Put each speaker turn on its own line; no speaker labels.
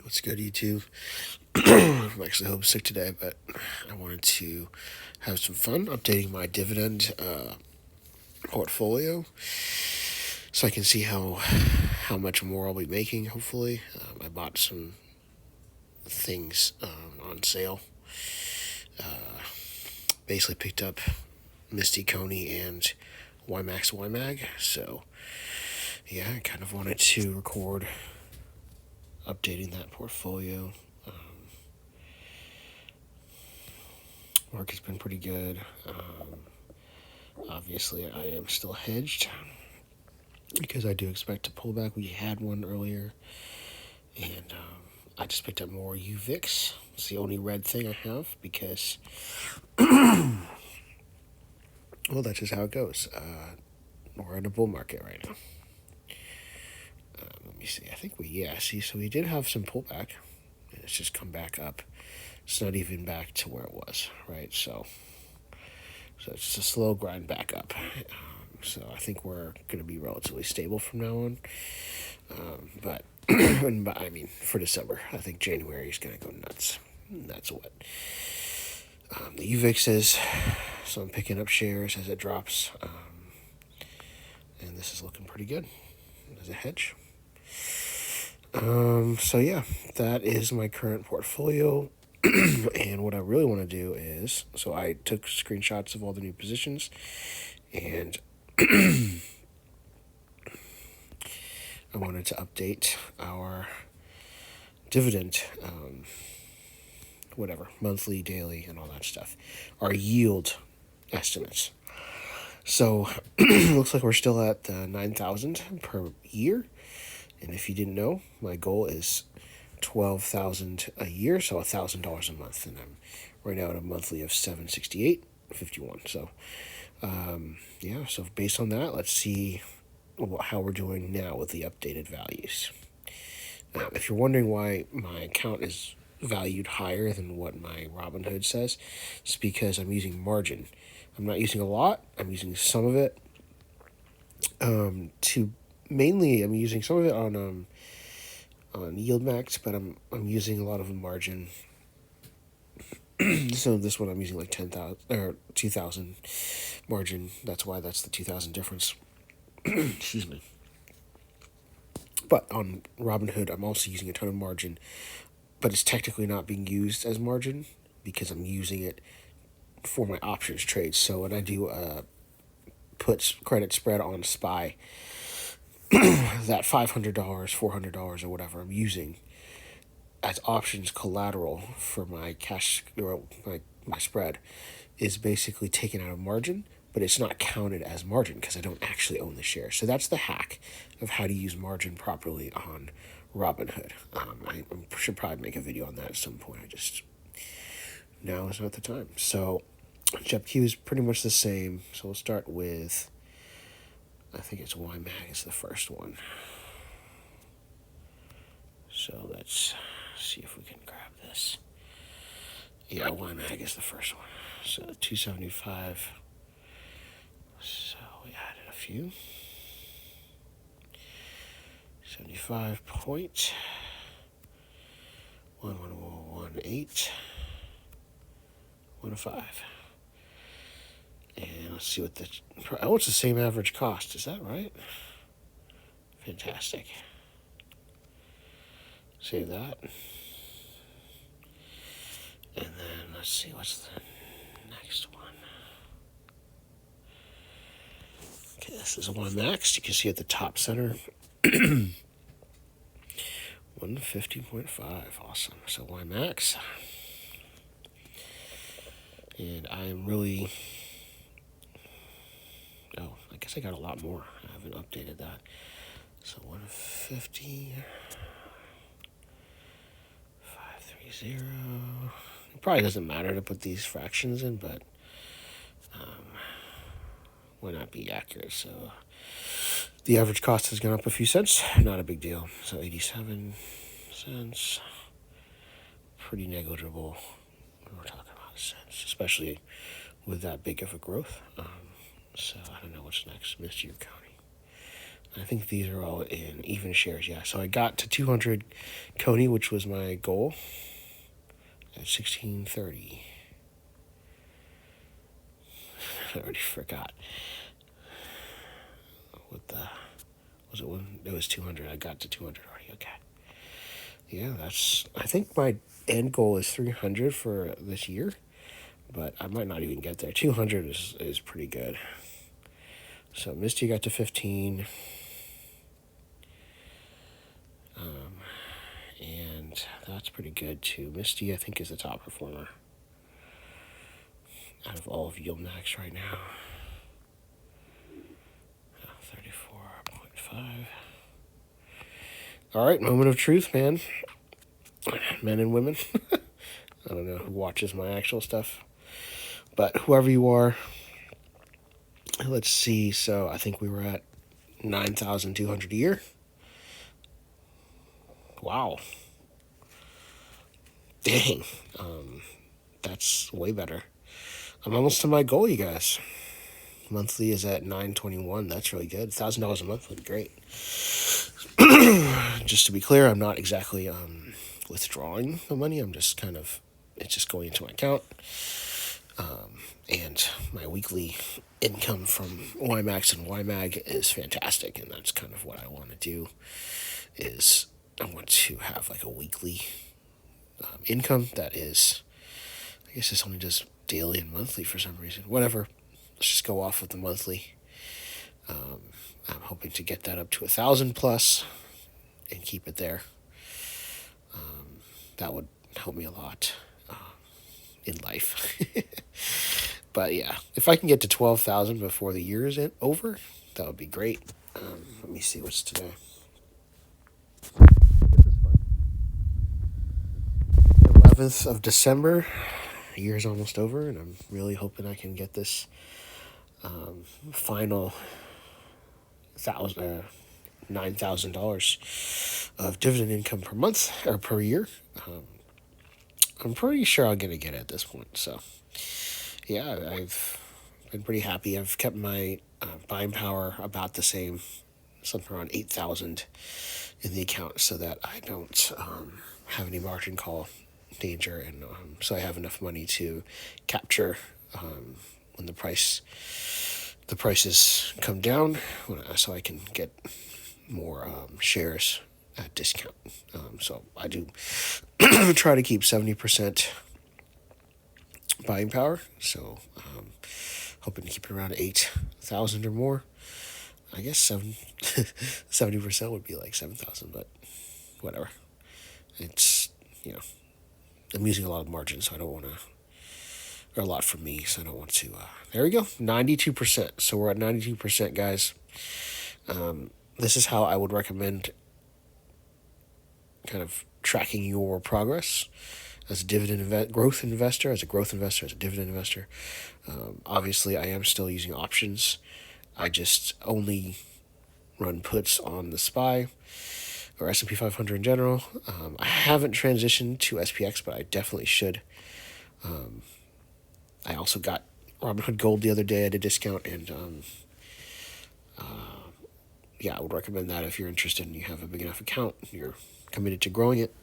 What's good, YouTube? I'm actually homesick today, but I wanted to have some fun updating my dividend portfolio so I can see how much more I'll be making, hopefully. I bought some things on sale. Basically picked up MSTY, CONY, and YMAX, YMAG. So, yeah, I kind of wanted to record updating that portfolio. Market's been pretty good. Obviously, I am still hedged because I do expect a pullback. We had one earlier, and I just picked up more uVIX. It's the only red thing I have because, well, that's just how it goes. We're in a bull market right now. Let me see. I think so we did have some pullback, and it's just come back up. It's not even back to where it was, right? So it's just a slow grind back up. So I think we're going to be relatively stable from now on. But I mean, for December, I think January is going to go nuts. That's what the uVIX is. So I'm picking up shares as it drops. And this is looking pretty good as a hedge. So yeah, that is my current portfolio. And what I really want to do is, so I took screenshots of all the new positions, and I wanted to update our dividend, monthly, daily, and all that stuff. Our yield estimates. So looks like we're still at 9,000 per year. And if you didn't know, my goal is 12,000 a year, so $1,000 a month, and I'm right now at a monthly of 768.51. So, so based on that, let's see how we're doing now with the updated values. If you're wondering why my account is valued higher than what my Robinhood says, it's because I'm using margin. I'm not using a lot. I'm using some of it. I'm using some of it on yield max, but I'm using a lot of margin. So this one I'm using like 10,000 or 2,000 margin. That's why that's the 2,000 difference. Excuse me. But on Robinhood, I'm also using a ton of margin, but it's technically not being used as margin because I'm using it for my options trades. So when I do put credit spread on SPY, that $500, $400, or whatever I'm using as options collateral for my cash or my spread is basically taken out of margin, but it's not counted as margin because I don't actually own the share. So that's the hack of how to use margin properly on Robinhood. I should probably make a video on that at some point. Now is not the time. So JEPQ is pretty much the same. So we'll start with, I think it's YMAG is the first one. So let's see if we can grab this. Yeah, YMAG is the first one. So 275. So we added a few. 75.1118. 105. And let's see what it's the same average cost. Is that right? Fantastic. Save that. And then let's see what's the next one. Okay, this is YMAX. You can see at the top center. 150.5. Awesome. So YMAX. And I'm really... Oh, I guess I got a lot more. I haven't updated that. So 150... 530. It probably doesn't matter to put these fractions in, but why not be accurate? So the average cost has gone up a few cents. Not a big deal. So 87 cents. Pretty negligible when we're talking about cents, especially with that big of a growth. So I don't know what's next. MSTY or CONY. I think these are all in even shares. Yeah, so I got to 200 CONY, which was my goal, at 1630. I already forgot. What the was it when it was 200? I got to 200 already. Okay. Yeah, I think my end goal is 300 for this year, but I might not even get there. 200 is pretty good. So MSTY got to 15. And that's pretty good too. MSTY, I think, is the top performer out of all of YMAX right now. 34.5. All right, moment of truth, man. Men and women. I don't know who watches my actual stuff, but whoever you are, let's see. So I think we were at 9,200 a year. Wow. Dang. That's way better. I'm almost to my goal, you guys. Monthly is at 921. That's really good. $1,000 a month would be great. Just to be clear, I'm not exactly withdrawing the money. I'm just it's just going into my account. And my weekly income from YMAX and YMAG is fantastic, and that's kind of what I want to do. Is I want to have like a weekly income that is, I guess it's only just daily and monthly for some reason. Whatever. Let's just go off of the monthly. I'm hoping to get that up to 1,000 plus and keep it there. That would help me a lot in life. But yeah, if I can get to 12,000 before the year is over, that would be great. Let me see what's today. 11th of December. The year's almost over, and I'm really hoping I can get this final $9,000 of dividend income per month or per year. I'm pretty sure I'm gonna get it at this point. So yeah, I've been pretty happy. I've kept my buying power about the same, something around 8,000 in the account, so that I don't have any margin call danger, and so I have enough money to capture when the prices come down, so I can get more shares at discount. So I do try to keep 70% buying power. So hoping to keep it around 8,000 or more. I guess 70% would be like 7,000, but whatever. It's, I'm using a lot of margin, so I don't want to, or a lot from me, so I don't want to. There we go, 92%. So we're at 92%, guys. This is how I would recommend kind of tracking your progress as a growth investor, as a dividend investor. Obviously, I am still using options. I just only run puts on the SPY or S&P 500 in general. I haven't transitioned to SPX, but I definitely should. I also got Robinhood Gold the other day at a discount, and yeah, I would recommend that if you're interested and you have a big enough account and you're committed to growing it.